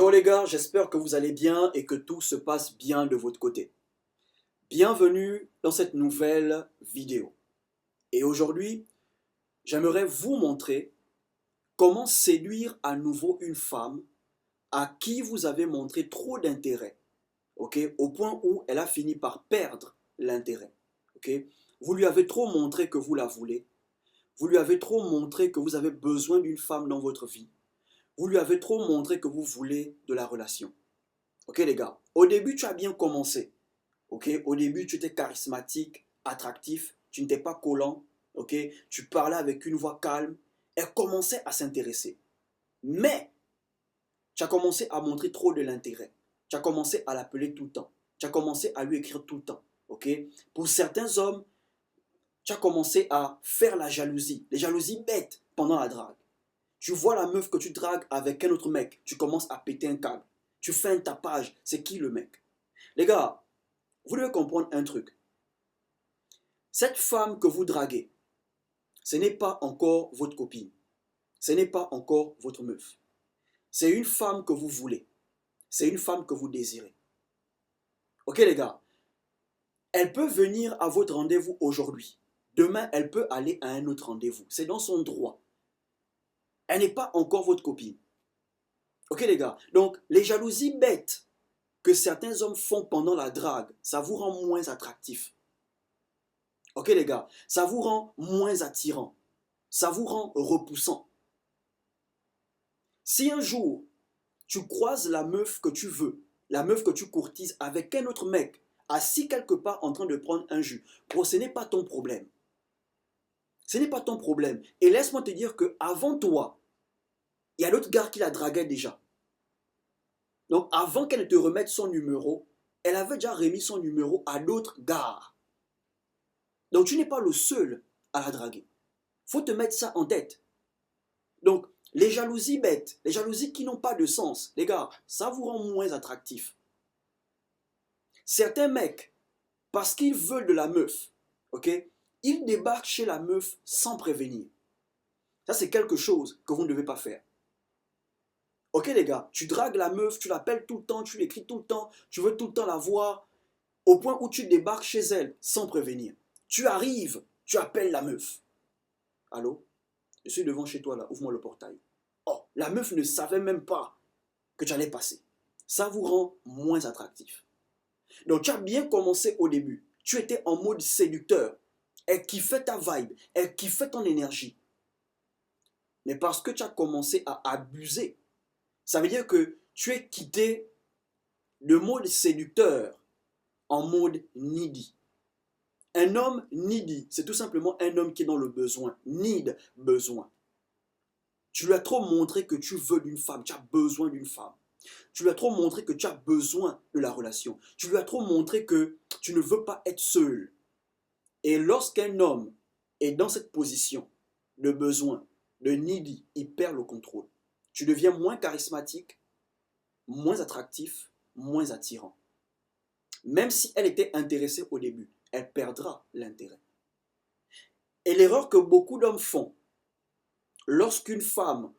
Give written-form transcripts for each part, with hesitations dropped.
Yo les gars, j'espère que vous allez bien et que tout se passe bien de votre côté. Bienvenue dans cette nouvelle vidéo. Et aujourd'hui, j'aimerais vous montrer comment séduire à nouveau une femme à qui vous avez montré trop d'intérêt, ok, au point où elle a fini par perdre l'intérêt. Ok. Vous lui avez trop montré que vous la voulez, vous lui avez trop montré que vous avez besoin d'une femme dans votre vie, vous lui avez trop montré que vous voulez de la relation. Ok les gars, au début tu as bien commencé. Ok, au début tu étais charismatique, attractif, tu n'étais pas collant. Ok, tu parlais avec une voix calme. Elle commençait à s'intéresser. Mais tu as commencé à montrer trop de l'intérêt. Tu as commencé à l'appeler tout le temps. Tu as commencé à lui écrire tout le temps. Ok, pour certains hommes, tu as commencé à faire la jalousie. Les jalousies bêtes pendant la drague. Tu vois la meuf que tu dragues avec un autre mec, tu commences à péter un câble. Tu fais un tapage. C'est qui le mec? Les gars, vous devez comprendre un truc. Cette femme que vous draguez, ce n'est pas encore votre copine. Ce n'est pas encore votre meuf. C'est une femme que vous voulez. C'est une femme que vous désirez. Ok les gars, elle peut venir à votre rendez-vous aujourd'hui. Demain, elle peut aller à un autre rendez-vous. C'est dans son droit. Elle n'est pas encore votre copine. Ok les gars, donc les jalousies bêtes que certains hommes font pendant la drague, ça vous rend moins attractif. Ok les gars, ça vous rend moins attirant. Ça vous rend repoussant. Si un jour, tu croises la meuf que tu veux, la meuf que tu courtises avec un autre mec, assis quelque part en train de prendre un jus, bro, ce n'est pas ton problème. Ce n'est pas ton problème. Et laisse-moi te dire qu'avant toi, il y a l'autre gars qui la draguait déjà. Donc avant qu'elle ne te remette son numéro, elle avait déjà remis son numéro à d'autres gars. Donc tu n'es pas le seul à la draguer. Faut te mettre ça en tête. Donc les jalousies bêtes, les jalousies qui n'ont pas de sens, les gars, ça vous rend moins attractif. Certains mecs, parce qu'ils veulent de la meuf, ok, ils débarquent chez la meuf sans prévenir. Ça, c'est quelque chose que vous ne devez pas faire. Ok, les gars, tu dragues la meuf, tu l'appelles tout le temps, tu l'écris tout le temps, tu veux tout le temps la voir, au point où tu débarques chez elle sans prévenir. Tu arrives, tu appelles la meuf. Allô? Je suis devant chez toi là, ouvre-moi le portail. Oh, la meuf ne savait même pas que tu allais passer. Ça vous rend moins attractif. Donc tu as bien commencé au début. Tu étais en mode séducteur. Elle kiffait ta vibe. Elle kiffait ton énergie. Mais parce que tu as commencé à abuser, ça veut dire que tu es quitté de mode séducteur en mode needy. Un homme needy, c'est tout simplement un homme qui est dans le besoin. Need, besoin. Tu lui as trop montré que tu veux d'une femme, tu as besoin d'une femme. Tu lui as trop montré que tu as besoin de la relation. Tu lui as trop montré que tu ne veux pas être seul. Et lorsqu'un homme est dans cette position de besoin, de needy, il perd le contrôle. Tu deviens moins charismatique, moins attractif, moins attirant. Même si elle était intéressée au début, elle perdra l'intérêt. Et l'erreur que beaucoup d'hommes font, lorsqu'une femme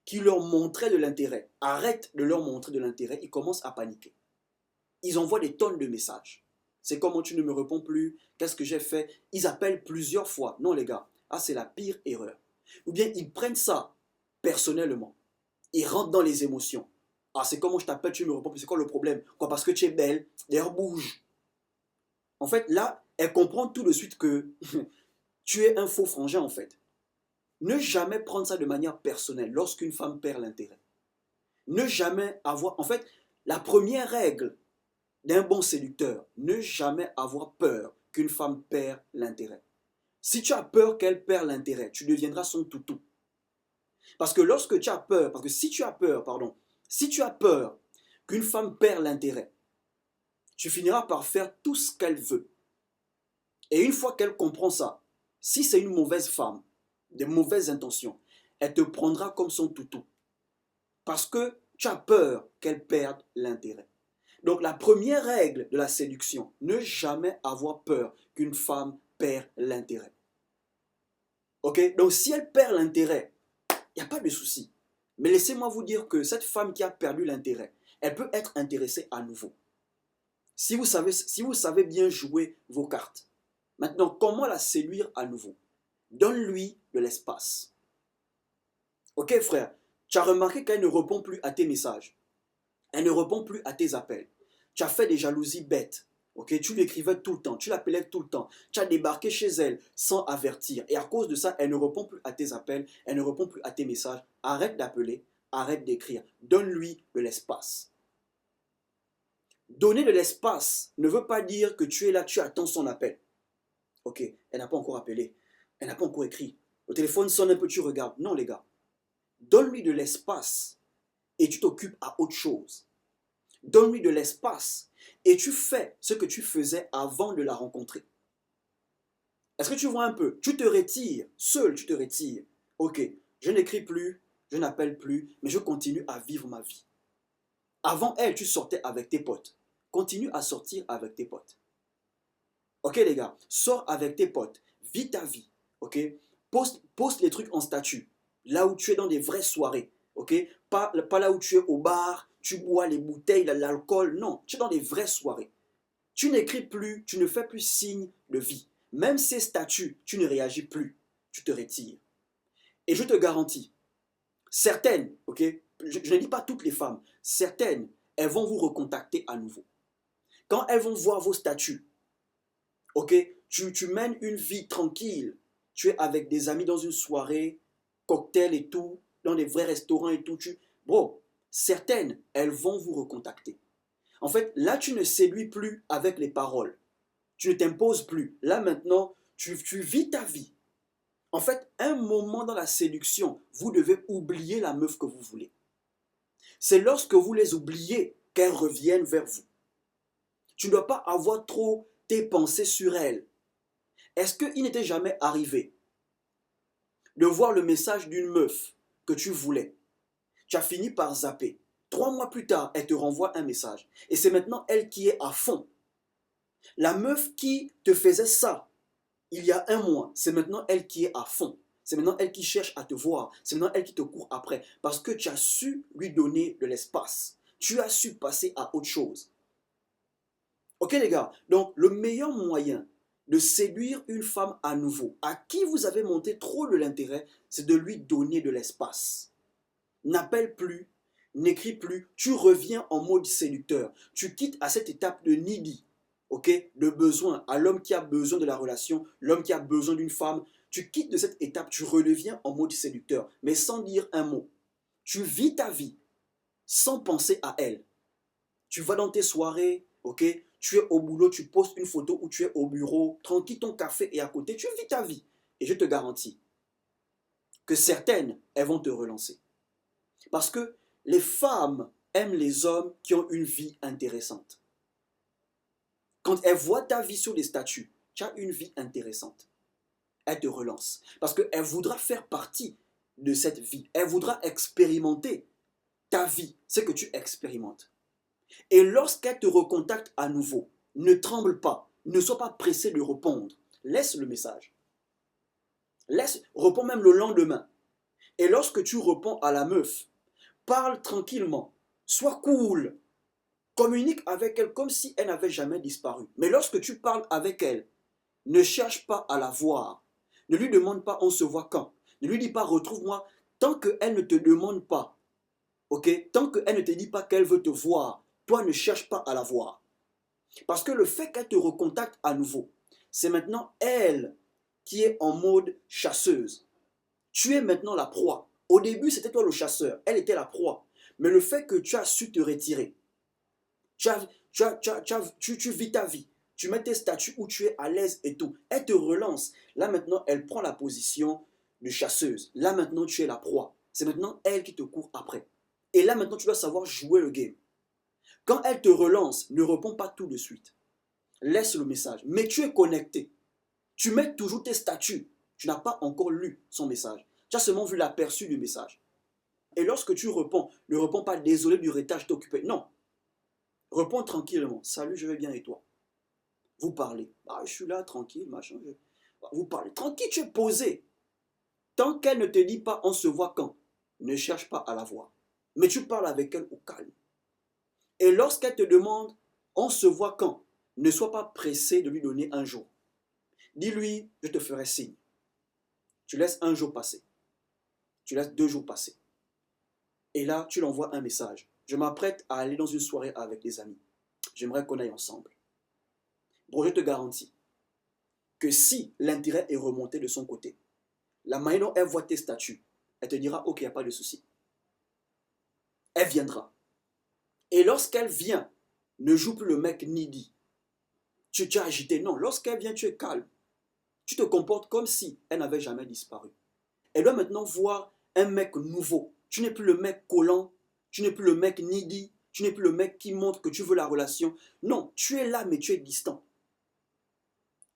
qui leur montrait de l'intérêt arrête de leur montrer de l'intérêt, ils commencent à paniquer. Ils envoient des tonnes de messages. C'est comment tu ne me réponds plus, qu'est-ce que j'ai fait? Ils appellent plusieurs fois. Non les gars, c'est la pire erreur. Ou bien ils prennent ça personnellement. Ils rentrent dans les émotions. C'est comment je t'appelle, tu me réponds plus, c'est quoi le problème? Quoi, parce que tu es belle, l'air bouge. En fait, là, elle comprend tout de suite que tu es un faux frangin en fait. Ne jamais prendre ça de manière personnelle lorsqu'une femme perd l'intérêt. Ne jamais avoir... En fait, la première règle d'un bon séducteur, ne jamais avoir peur qu'une femme perd l'intérêt. Si tu as peur qu'elle perd l'intérêt, tu deviendras son toutou. Parce que lorsque tu as peur, parce que si tu as peur, pardon, si tu as peur qu'une femme perd l'intérêt, tu finiras par faire tout ce qu'elle veut. Et une fois qu'elle comprend ça, si c'est une mauvaise femme, de mauvaises intentions, elle te prendra comme son toutou. Parce que tu as peur qu'elle perde l'intérêt. Donc la première règle de la séduction, ne jamais avoir peur qu'une femme perd l'intérêt. Ok? Donc si elle perd l'intérêt, il n'y a pas de souci. Mais laissez-moi vous dire que cette femme qui a perdu l'intérêt, elle peut être intéressée à nouveau. Si vous savez bien jouer vos cartes. Maintenant, comment la séduire à nouveau? Donne-lui de l'espace. Ok frère, tu as remarqué qu'elle ne répond plus à tes messages. Elle ne répond plus à tes appels. Tu as fait des jalousies bêtes. Ok, tu l'écrivais tout le temps, tu l'appelais tout le temps. Tu as débarqué chez elle sans avertir. Et à cause de ça, elle ne répond plus à tes appels, elle ne répond plus à tes messages. Arrête d'appeler, arrête d'écrire. Donne-lui de l'espace. Donner de l'espace ne veut pas dire que tu es là, tu attends son appel. Ok, elle n'a pas encore appelé, elle n'a pas encore écrit. Le téléphone sonne un peu, tu regardes. Non les gars, donne-lui de l'espace et tu t'occupes à autre chose. Donne-lui de l'espace et tu fais ce que tu faisais avant de la rencontrer. Est-ce que tu vois un peu? Tu te retires, seul tu te retires. Ok, je n'écris plus, je n'appelle plus, mais je continue à vivre ma vie. Avant elle, tu sortais avec tes potes. Continue à sortir avec tes potes. Ok les gars, sors avec tes potes, vis ta vie. Ok, poste les trucs en statut. Là où tu es dans des vraies soirées. Ok, pas là où tu es au bar, tu bois les bouteilles, l'alcool. Non, tu es dans des vraies soirées. Tu n'écris plus, tu ne fais plus signe de vie. Même ces statuts, tu ne réagis plus. Tu te retires. Et je te garantis, certaines, ok, je ne dis pas toutes les femmes, certaines, elles vont vous recontacter à nouveau. Quand elles vont voir vos statuts, ok, tu mènes une vie tranquille, tu es avec des amis dans une soirée, cocktail et tout, dans des vrais restaurants et tout, bro, certaines, elles vont vous recontacter. En fait, là, tu ne séduis plus avec les paroles. Tu ne t'imposes plus. Là, maintenant, tu vis ta vie. En fait, un moment dans la séduction, vous devez oublier la meuf que vous voulez. C'est lorsque vous les oubliez qu'elles reviennent vers vous. Tu ne dois pas avoir trop tes pensées sur elles. Est-ce qu'il n'était jamais arrivé de voir le message d'une meuf que tu voulais? Tu as fini par zapper. 3 mois plus tard, elle te renvoie un message. Et c'est maintenant elle qui est à fond. La meuf qui te faisait ça il y a 1 mois, c'est maintenant elle qui est à fond. C'est maintenant elle qui cherche à te voir. C'est maintenant elle qui te court après. Parce que tu as su lui donner de l'espace. Tu as su passer à autre chose. Ok les gars, donc le meilleur moyen de séduire une femme à nouveau, à qui vous avez monté trop de l'intérêt, c'est de lui donner de l'espace. N'appelle plus, n'écris plus, tu reviens en mode séducteur. Tu quittes à cette étape de needy, ok, de besoin, à l'homme qui a besoin de la relation, l'homme qui a besoin d'une femme. Tu quittes de cette étape, tu redeviens en mode séducteur, mais sans dire un mot. Tu vis ta vie sans penser à elle. Tu vas dans tes soirées, ok, tu es au boulot, tu postes une photo où tu es au bureau, tranquille, ton café est à côté, tu vis ta vie. Et je te garantis que certaines, elles vont te relancer. Parce que les femmes aiment les hommes qui ont une vie intéressante. Quand elles voient ta vie sur les statuts, tu as une vie intéressante. Elle te relance. Parce qu'elle voudra faire partie de cette vie. Elle voudra expérimenter ta vie, ce que tu expérimentes. Et lorsqu'elle te recontacte à nouveau, ne tremble pas, ne sois pas pressé de répondre. Laisse le message. Réponds même le lendemain. Et lorsque tu réponds à la meuf, parle tranquillement, sois cool, communique avec elle comme si elle n'avait jamais disparu. Mais lorsque tu parles avec elle, ne cherche pas à la voir. Ne lui demande pas on se voit quand. Ne lui dis pas retrouve-moi tant qu'elle ne te demande pas. Ok? Tant qu'elle ne te dit pas qu'elle veut te voir, toi ne cherche pas à la voir. Parce que le fait qu'elle te recontacte à nouveau, c'est maintenant elle qui est en mode chasseuse. Tu es maintenant la proie. Au début, c'était toi le chasseur, elle était la proie. Mais le fait que tu as su te retirer, tu vis ta vie, tu mets tes statuts où tu es à l'aise et tout, elle te relance. Là maintenant, elle prend la position de chasseuse. Là maintenant, tu es la proie. C'est maintenant elle qui te court après. Et là maintenant, tu dois savoir jouer le game. Quand elle te relance, ne réponds pas tout de suite. Laisse le message. Mais tu es connecté. Tu mets toujours tes statuts. Tu n'as pas encore lu son message. Tu as seulement vu l'aperçu du message. Et lorsque tu réponds, ne réponds pas désolé du retard, je t'ai occupé. Non. Réponds tranquillement. Salut, je vais bien et toi? Vous parlez. Ah, je suis là, tranquille, machin. Vous parlez. Tranquille, tu es posé. Tant qu'elle ne te dit pas on se voit quand, ne cherche pas à la voir. Mais tu parles avec elle au calme. Et lorsqu'elle te demande, on se voit quand? Ne sois pas pressé de lui donner un jour. Dis-lui, je te ferai signe. Tu laisses un jour passer. Tu laisses 2 jours passer. Et là, tu l'envoies un message. Je m'apprête à aller dans une soirée avec des amis. J'aimerais qu'on aille ensemble. Bro, je te garantis que si l'intérêt est remonté de son côté, la manière dont elle voit tes statuts, elle te dira, ok, il n'y a pas de souci. Elle viendra. Et lorsqu'elle vient, ne joue plus le mec needy. Tu es agité. Non, lorsqu'elle vient, tu es calme. Tu te comportes comme si elle n'avait jamais disparu. Elle doit maintenant voir un mec nouveau. Tu n'es plus le mec collant, tu n'es plus le mec needy, tu n'es plus le mec qui montre que tu veux la relation. Non, tu es là, mais tu es distant.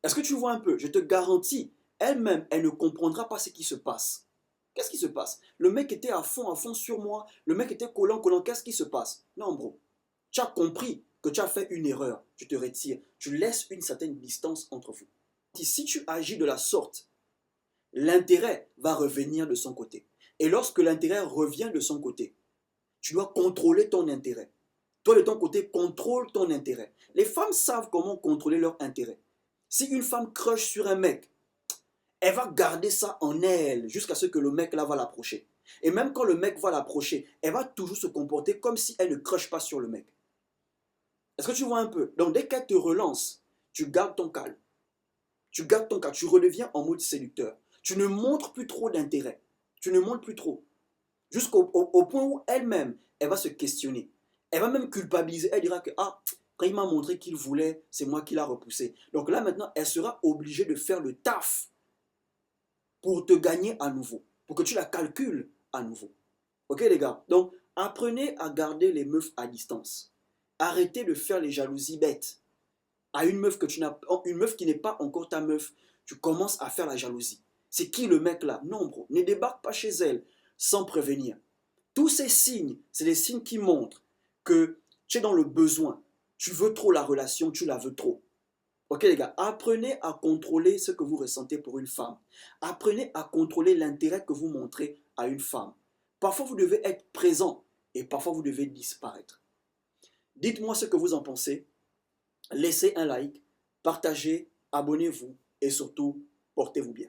Est-ce que tu vois un peu? Je te garantis, elle-même, elle ne comprendra pas ce qui se passe. Qu'est-ce qui se passe? Le mec était à fond sur moi. Le mec était collant. Qu'est-ce qui se passe? Non, bro. Tu as compris que tu as fait une erreur. Tu te retires. Tu laisses une certaine distance entre vous. Si tu agis de la sorte, l'intérêt va revenir de son côté. Et lorsque l'intérêt revient de son côté, tu dois contrôler ton intérêt. Toi, de ton côté, contrôle ton intérêt. Les femmes savent comment contrôler leur intérêt. Si une femme crush sur un mec, elle va garder ça en elle jusqu'à ce que le mec là va l'approcher. Et même quand le mec va l'approcher, elle va toujours se comporter comme si elle ne crush pas sur le mec. Est-ce que tu vois un peu? Donc dès qu'elle te relance, tu gardes ton calme. Tu gardes ton calme, tu redeviens en mode séducteur. Tu ne montres plus trop d'intérêt. Tu ne montres plus trop. Jusqu'au point où elle-même, elle va se questionner. Elle va même culpabiliser. Elle dira que, ah, quand il m'a montré qu'il voulait, c'est moi qui l'a repoussé. Donc là maintenant, elle sera obligée de faire le taf pour te gagner à nouveau, pour que tu la calcules à nouveau. Ok les gars? Donc apprenez à garder les meufs à distance. Arrêtez de faire les jalousies bêtes. À une meuf une meuf qui n'est pas encore ta meuf, tu commences à faire la jalousie. C'est qui le mec là? Non bro, ne débarque pas chez elle sans prévenir. Tous ces signes, c'est des signes qui montrent que tu es dans le besoin. Tu veux trop la relation, tu la veux trop. Ok les gars, apprenez à contrôler ce que vous ressentez pour une femme. Apprenez à contrôler l'intérêt que vous montrez à une femme. Parfois vous devez être présent et parfois vous devez disparaître. Dites-moi ce que vous en pensez. Laissez un like, partagez, abonnez-vous et surtout, portez-vous bien.